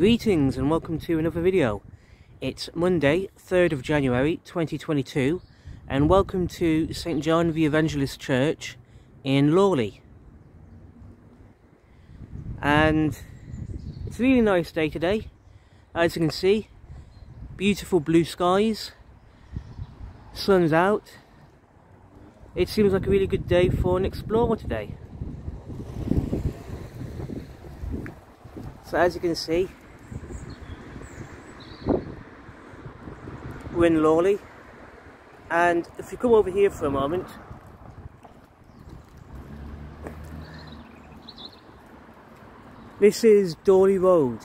Greetings and welcome to another video. It's Monday, 3rd of January 2022 and welcome to St John the Evangelist Church in Lawley. And it's a really nice day today. As you can see, beautiful blue skies, sun's out. It seems like a really good day for an explorer today. So as you can see, we're in Lawley, and if you come over here for a moment, this is Dawley Road,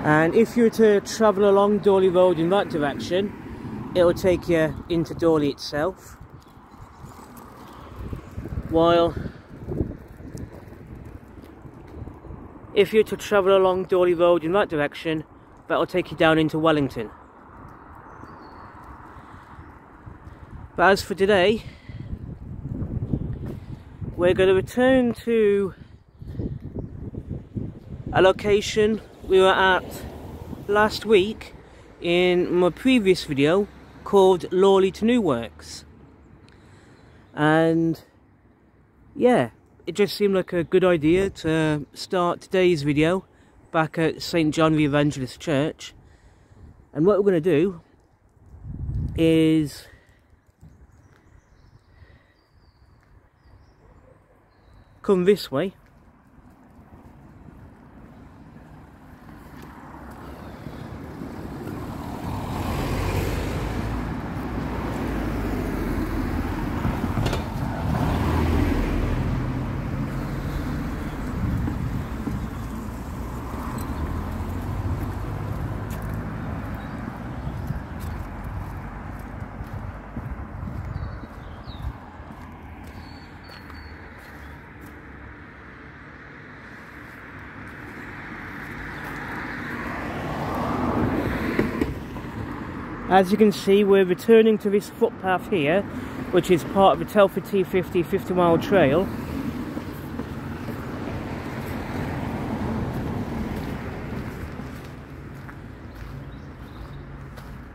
and if you were to travel along Dawley Road in that direction, it will take you into Dawley itself, while if you're to travel along Lawley Road in that direction, that'll take you down into Wellington. But as for today, we're going to return to a location we were at last week in my previous video called Lawley to New Works. And yeah, it just seemed like a good idea to start today's video back at St John the Evangelist Church. And what we're going to do is come this way. As you can see, we're returning to this footpath here, which is part of the Telford T50 50-mile trail.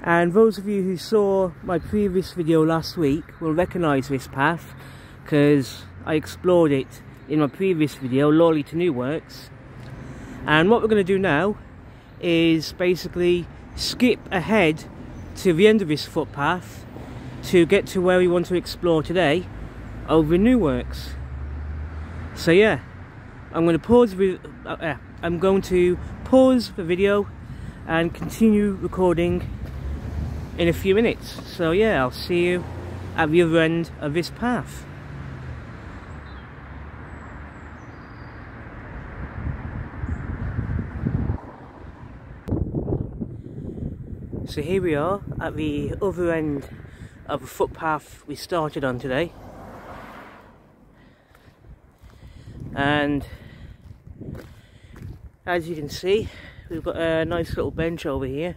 And those of you who saw my previous video last week will recognise this path, because I explored it in my previous video, Lawley to New Works. And what we're going to do now is basically skip ahead to the end of this footpath to get to where we want to explore today, over in New Works. So yeah, I'm going to pause the video and continue recording in a few minutes. So yeah, I'll see you at the other end of this path. So here we are at the other end of the footpath we started on today, and as you can see, we've got a nice little bench over here.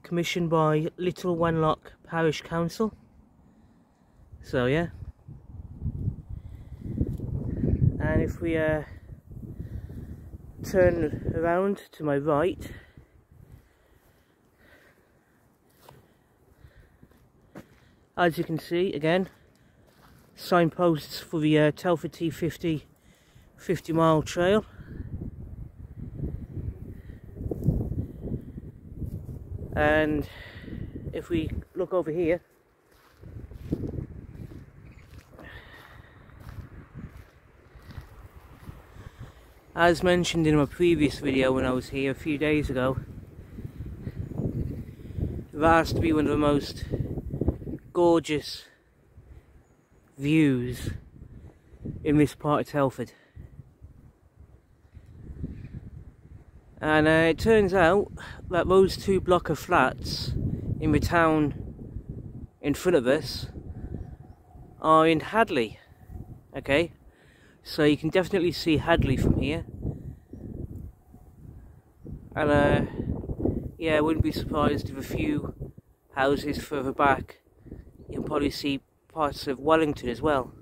Commissioned by Little Wenlock Parish Council. So yeah, and if we turn around to my right, as you can see, again, signposts for the Telford T50 50-mile trail. And if we look over here, as mentioned in my previous video when I was here a few days ago, that has to be one of the most gorgeous views in this part of Telford. And it turns out that those two block of flats in the town in front of us are in Hadley. Okay, so you can definitely see Hadley from here. And yeah, I wouldn't be surprised if a few houses further back you can probably see parts of Wellington as well.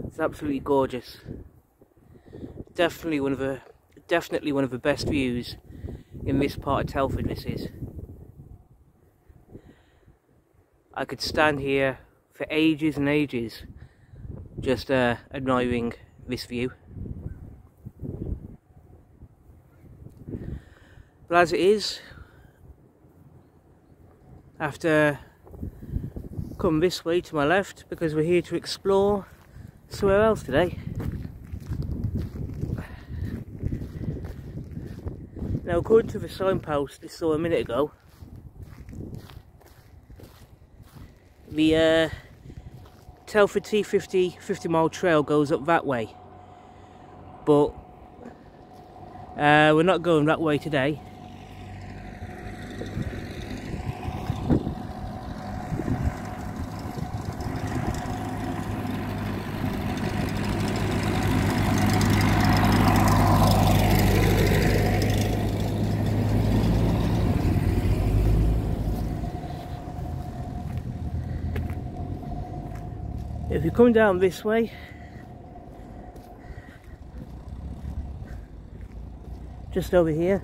It's absolutely gorgeous. Definitely one of the best views in this part of Telford. This is. I could stand here for ages and ages, just admiring this view. But as it is, I have to come this way to my left because we're here to explore somewhere else today. Now, according to the signpost I saw a minute ago, the Telford T50 50-mile trail goes up that way, but we're not going that way today. If you come down this way, just over here,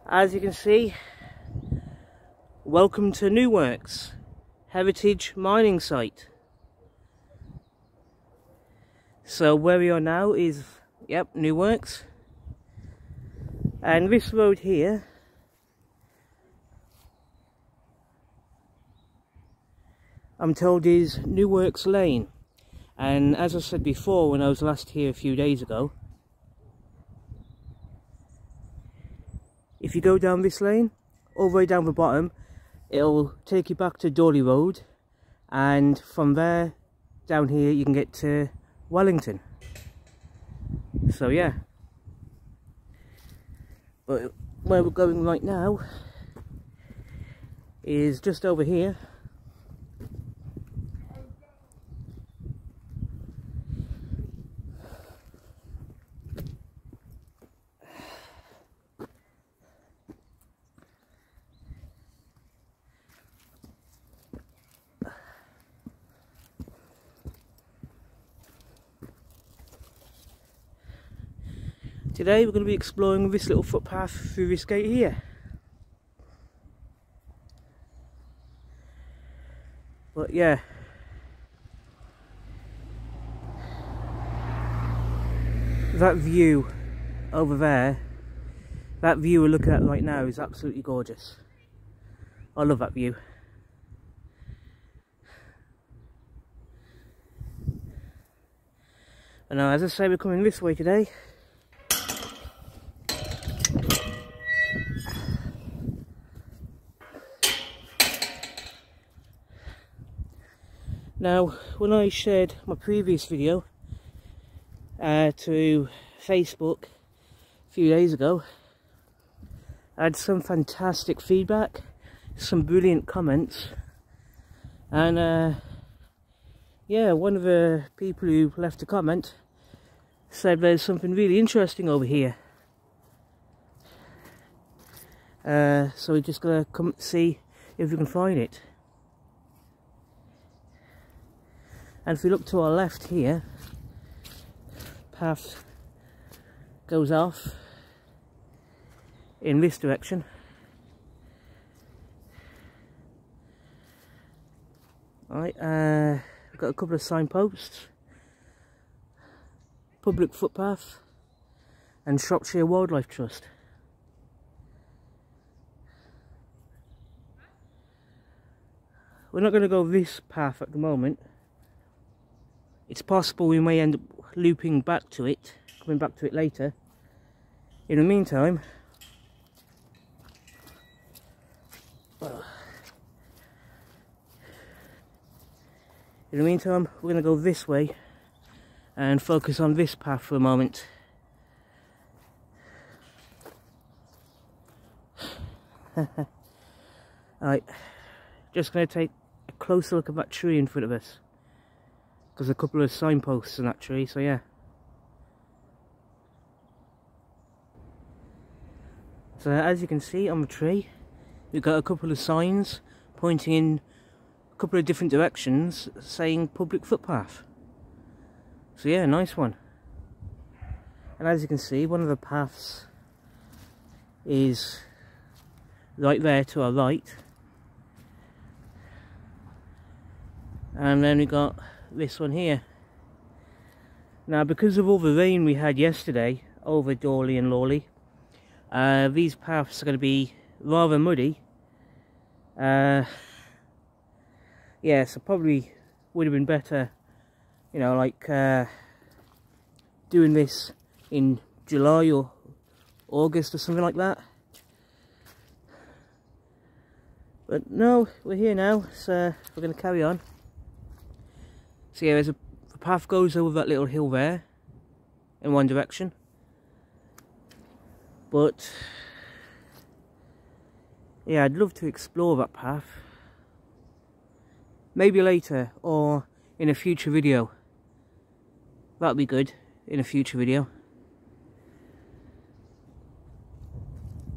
as you can see, welcome to New Works, heritage mining site. So where we are now is, yep, New Works. And this road here I'm told is New Works Lane. And as I said before when I was last here a few days ago, if you go down this lane, all the way down the bottom, it'll take you back to Lawley Road, and from there down here you can get to Wellington. So yeah, but where we're going right now is just over here. Today we're going to be exploring this little footpath through this gate here. But yeah, that view over there, that view we're looking at right now is absolutely gorgeous. I love that view. And now, as I say, we're coming this way today. Now, when I shared my previous video to Facebook a few days ago, I had some fantastic feedback, some brilliant comments, and yeah, one of the people who left a comment said there's something really interesting over here. So we're just gonna come see if we can find it. And if we look to our left here, path goes off in this direction. Right, we've got a couple of signposts, public footpath, and Shropshire Wildlife Trust. We're not going to go this path at the moment. It's possible we may end up looping back to it, coming back to it later. In the meantime, we're going to go this way and focus on this path for a moment. Right, just going to take a closer look at that tree in front of us. There's a couple of signposts in that tree, so yeah. So as you can see on the tree, we've got a couple of signs pointing in a couple of different directions saying public footpath. So yeah, nice one. And as you can see, one of the paths is right there to our right. And then we got this one here. Now, because of all the rain we had yesterday over Lawley and Lawley, these paths are going to be rather muddy. Yeah, so probably would have been better, you know, like doing this in July or August or something like that. But no, we're here now, so we're going to carry on. So yeah, the path goes over that little hill there in one direction. But yeah, I'd love to explore that path. Maybe later or in a future video. That'd be good in a future video.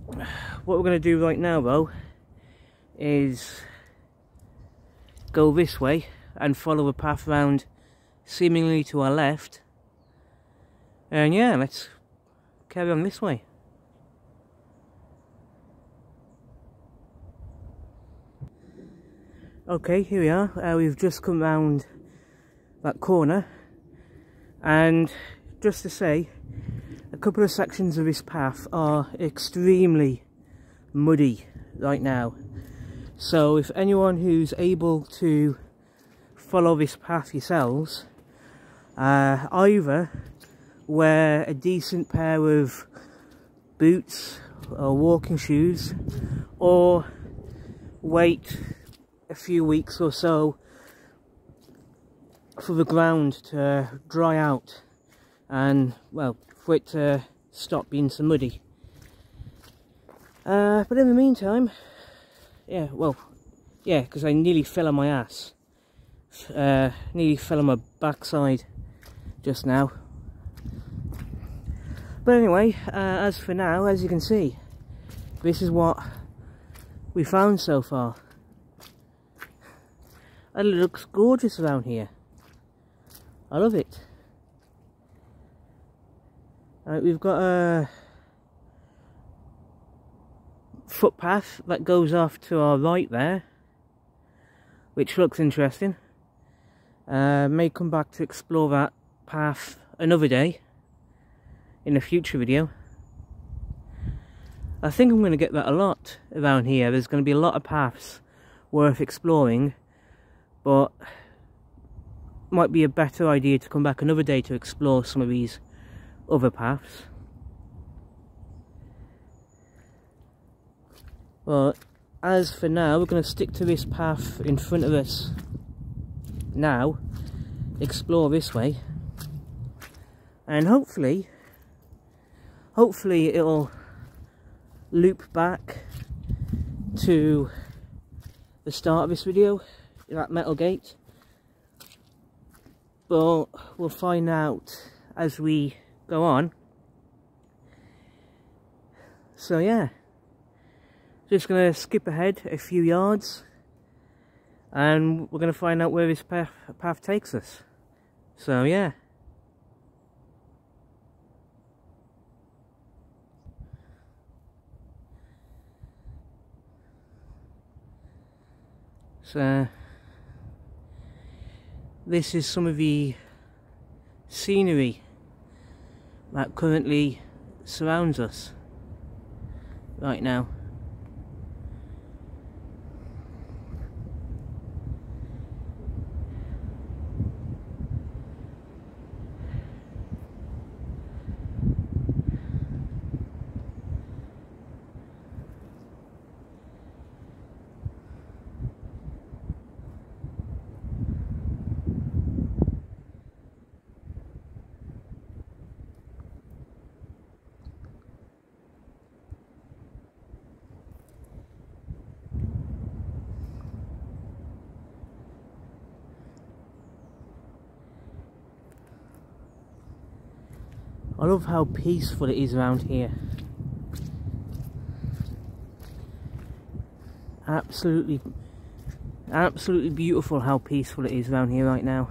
What we're going to do right now though is go this way and follow the path round seemingly to our left. And yeah, let's carry on this way. Okay, here we are. We've just come round that corner, and just to say, a couple of sections of this path are extremely muddy right now. So if anyone who's able to follow this path yourselves, either wear a decent pair of boots or walking shoes, or wait a few weeks or so for the ground to dry out and, well, for it to stop being so muddy. But in the meantime, yeah, well, yeah, because I nearly fell on my ass. Nearly fell on my backside just now. But anyway, as for now, as you can see, this is what we found so far. And it looks gorgeous around here. I love it. We've got a footpath that goes off to our right there, which looks interesting. May come back to explore that path another day in a future video. I think I'm going to get that a lot around here. There's going to be a lot of paths worth exploring, but might be a better idea to come back another day to explore some of these other paths. But as for now, we're going to stick to this path in front of us now, explore this way, and hopefully it'll loop back to the start of this video, that metal gate. But we'll find out as we go on. So yeah, just going to skip ahead a few yards and we're going to find out where this path takes us. So yeah. So this is some of the scenery that currently surrounds us right now. I love how peaceful it is around here. Absolutely beautiful how peaceful it is around here right now.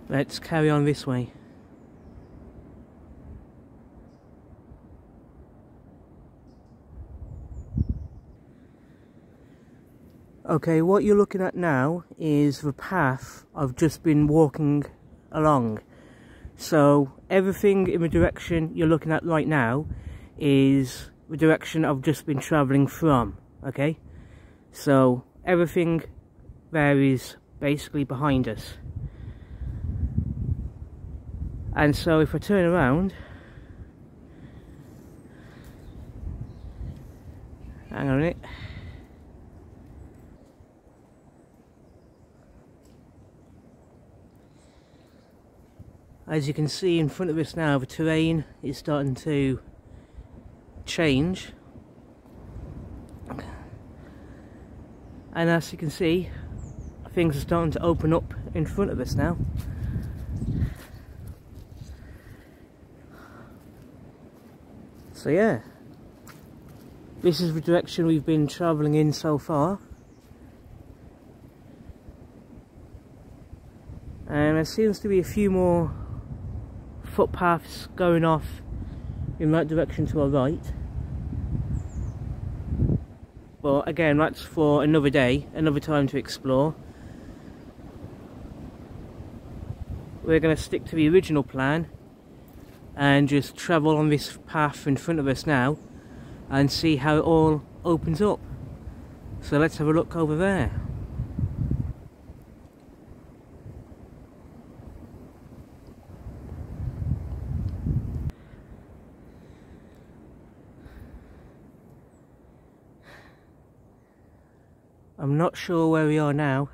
Let's carry on this way. Okay, what you're looking at now is the path I've just been walking along. So everything in the direction you're looking at right now is the direction I've just been travelling from, okay? So everything there is basically behind us. And so if I turn around, hang on a minute. As you can see in front of us now, the terrain is starting to change. And as you can see, things are starting to open up in front of us now. So yeah, this is the direction we've been travelling in so far. And there seems to be a few more footpaths going off in that direction to our right. But again, that's for another day, another time to explore. We're going to stick to the original plan and just travel on this path in front of us now and see how it all opens up. So let's have a look over there. I'm not sure where we are now.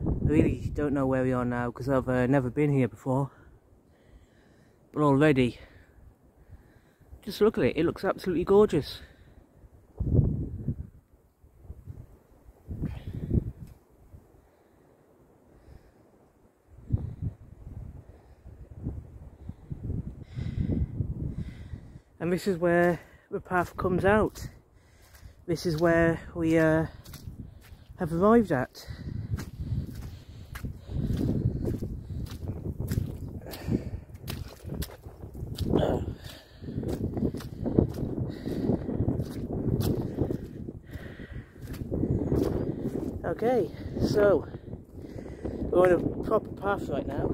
I really don't know where we are now because I've never been here before. But already, just look at it, it looks absolutely gorgeous. And this is where the path comes out. This is where we have arrived at. Okay, so we're on a proper path right now,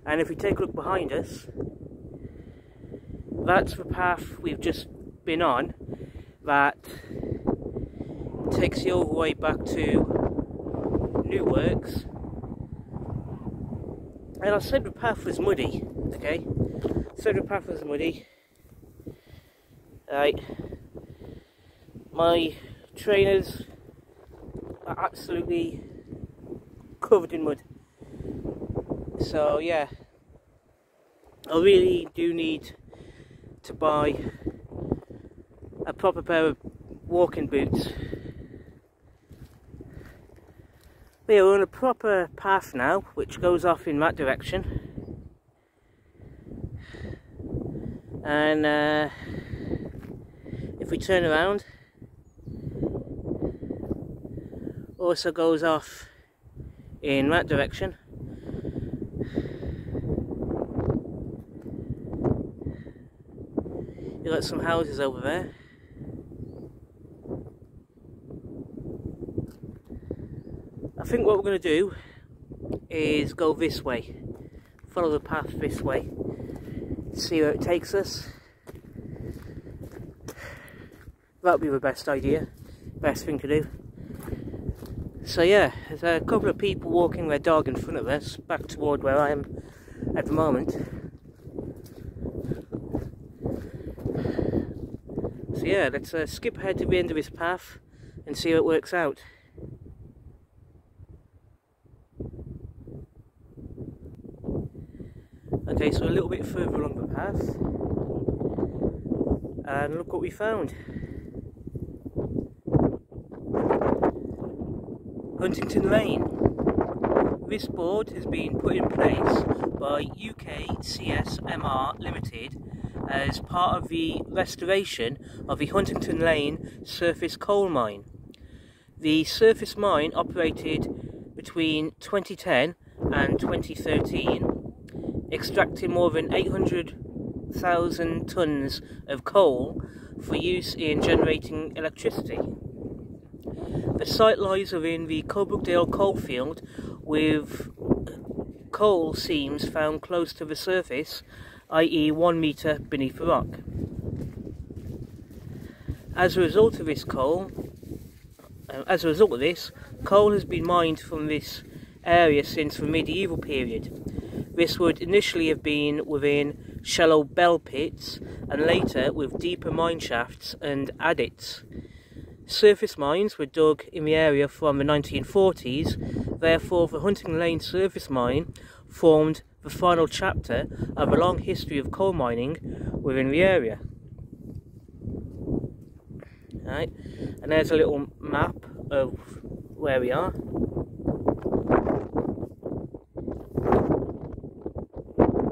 and if we take a look behind us, that's the path we've just been on that takes you all the way back to New Works. And I said the path was muddy, okay? So the path was muddy. Right. My trainers are absolutely covered in mud. So yeah, I really do need to buy a proper pair of walking boots. But yeah, we're on a proper path now, which goes off in that direction. And if we turn around, also goes off in that direction. You've got some houses over there. I think what we're going to do is go this way, follow the path this way, Let's see where it takes us. That'll be the best idea, best thing to do. So yeah, there's a couple of people walking their dog in front of us, back toward where I am at the moment. So yeah, let's skip ahead to the end of this path and see how it works out. Okay, so a little bit further along the path, and look what we found. Huntington Lane. This board has been put in place by UKCSMR Limited as part of the restoration of the Huntington Lane surface coal mine. The surface mine operated between 2010 and 2013, extracting more than 800,000 tonnes of coal for use in generating electricity. The site lies within the Coalbrookdale coalfield, with coal seams found close to the surface, i.e. 1 metre beneath the rock. As a result of this, coal has been mined from this area since the medieval period. This would initially have been within shallow bell pits, and later with deeper mine shafts and adits. Surface mines were dug in the area from the 1940s, therefore the Huntington Lane surface mine formed the final chapter of a long history of coal mining within the area. Right, and there's a little map of where we are.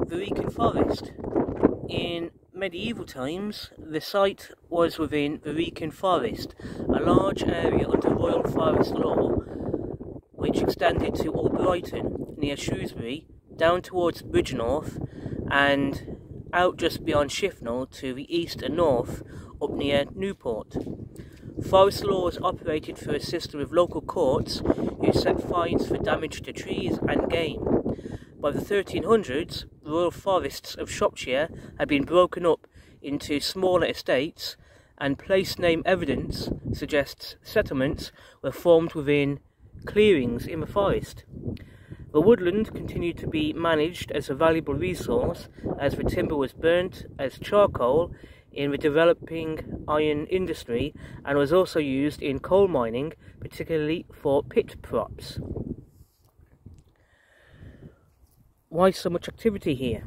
The Rican Forest. In medieval times, the site was within the Rican Forest, a large area under Royal Forest law, which extended to Albrighton near Shrewsbury, down towards Bridgnorth, and out just beyond Shifnal to the east and north, up near Newport. Forest laws operated through a system of local courts who set fines for damage to trees and game. By the 1300s, the Royal Forests of Shropshire had been broken up into smaller estates, and place name evidence suggests settlements were formed within clearings in the forest. The woodland continued to be managed as a valuable resource, as the timber was burnt as charcoal in the developing iron industry, and was also used in coal mining, particularly for pit props. Why so much activity here?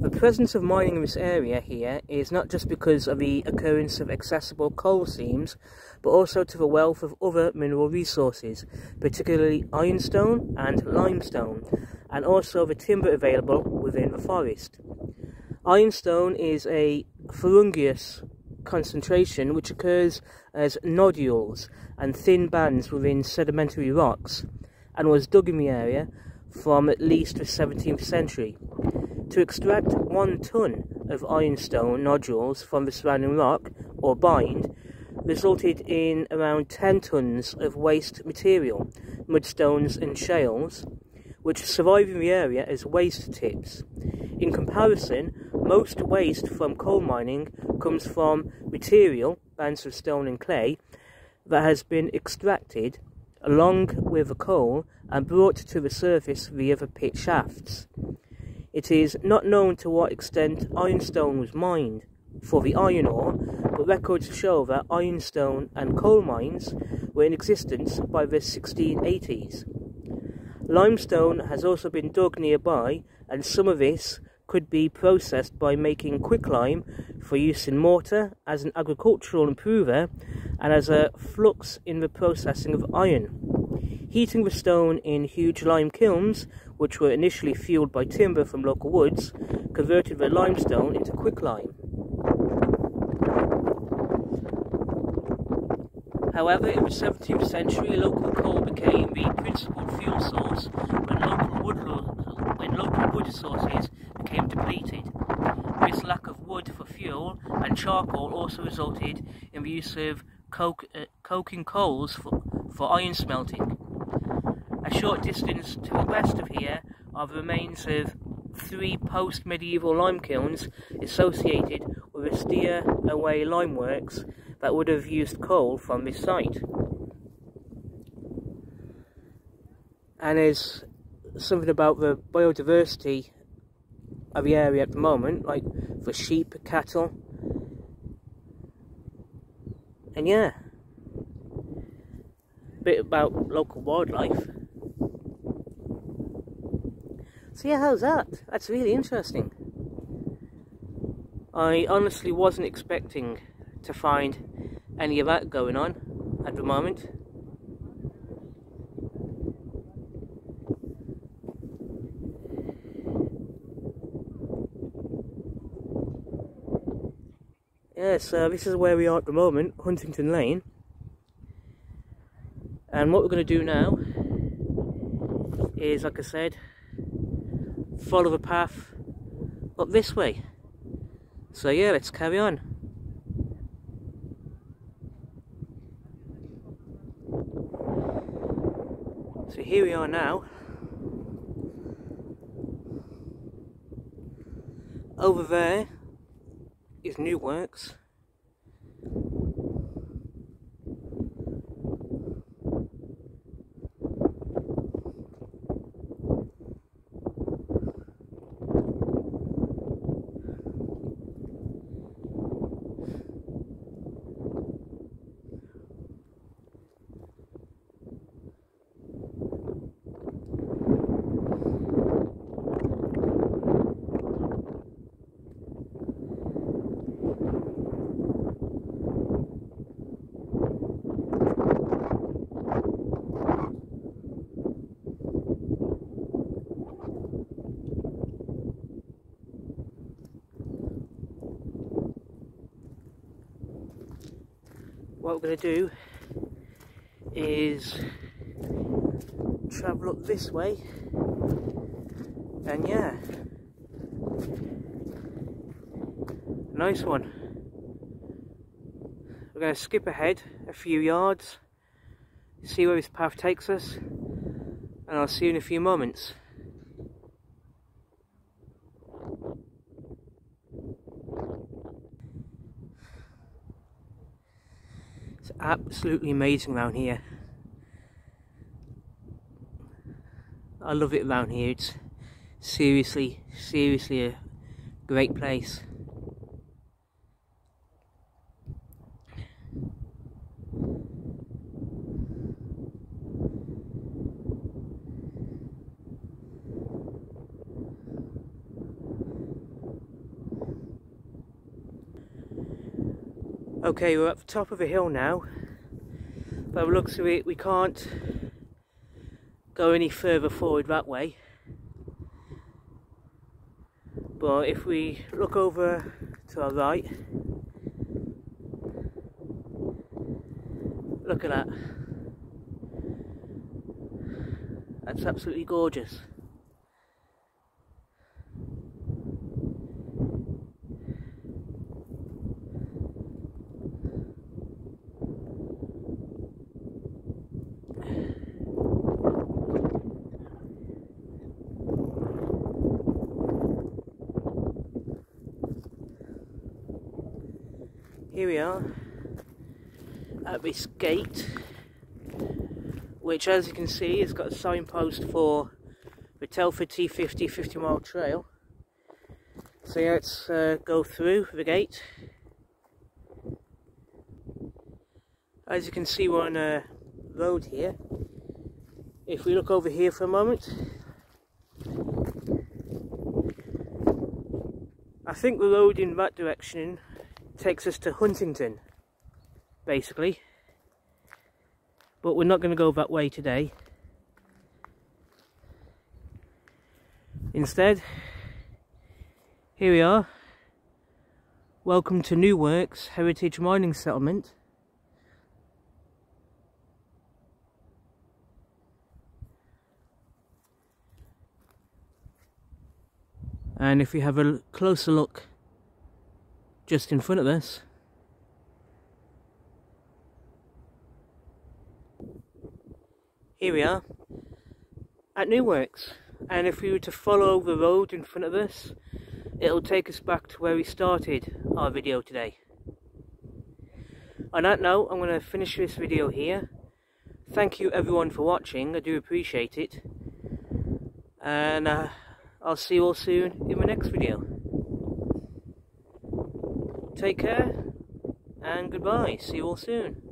The presence of mining in this area here is not just because of the occurrence of accessible coal seams, but also to the wealth of other mineral resources, particularly ironstone and limestone, and also the timber available within the forest. Ironstone is a ferruginous concentration which occurs as nodules and thin bands within sedimentary rocks, and was dug in the area from at least the 17th century. To extract 1 tonne of ironstone nodules from the surrounding rock, or bind, resulted in around 10 tonnes of waste material, mudstones and shales, which survive in the area as waste tips. In comparison, most waste from coal mining comes from material, bands of stone and clay, that has been extracted along with the coal and brought to the surface via the pit shafts. It is not known to what extent ironstone was mined for the iron ore, but records show that ironstone and coal mines were in existence by the 1680s. Limestone has also been dug nearby, and some of this could be processed by making quicklime for use in mortar, as an agricultural improver, and as a flux in the processing of iron. Heating the stone in huge lime kilns, which were initially fueled by timber from local woods, converted the limestone into quicklime. However, in the 17th century, local coal became the principal fuel source when local wood sources became depleted. This lack of wood for fuel and charcoal also resulted in the use of coking coals for iron smelting. A short distance to the west of here are the remains of 3 post-medieval lime kilns associated with a steer-away lime works that would have used coal from this site. And there's something about the biodiversity of the area at the moment, like for sheep, cattle, and yeah, a bit about local wildlife. So yeah, how's that? That's really interesting. I honestly wasn't expecting to find any of that going on at the moment. Yes, this is where we are at the moment, Huntington Lane. And what we're going to do now is, like I said, follow the path up this way. So yeah, let's carry on. So here we are now. Over there is New Works. What we're going to do is travel up this way, and yeah, nice one. We're going to skip ahead a few yards, see where this path takes us, and I'll see you in a few moments. It's absolutely amazing around here. I love it around here. It's seriously a great place. Okay, we're at the top of the hill now. By the looks of it, we can't go any further forward that way. But if we look over to our right, look at that. That's absolutely gorgeous. Here we are at this gate, which, as you can see, has got a signpost for the Telford T50 50-mile trail. So yeah, let's go through the gate. As you can see, we're on a road here. If we look over here for a moment, I think the road in that direction takes us to Huntingdon, basically, but we're not going to go that way today. Instead, here we are. Welcome to New Works Heritage Mining Settlement. And if we have a closer look just in front of us, here we are at New Works, and if we were to follow the road in front of us, it'll take us back to where we started our video today. On that note, I'm going to finish this video here. Thank you everyone for watching, I do appreciate it. And I'll see you all soon in my next video. Take care, and goodbye, see you all soon.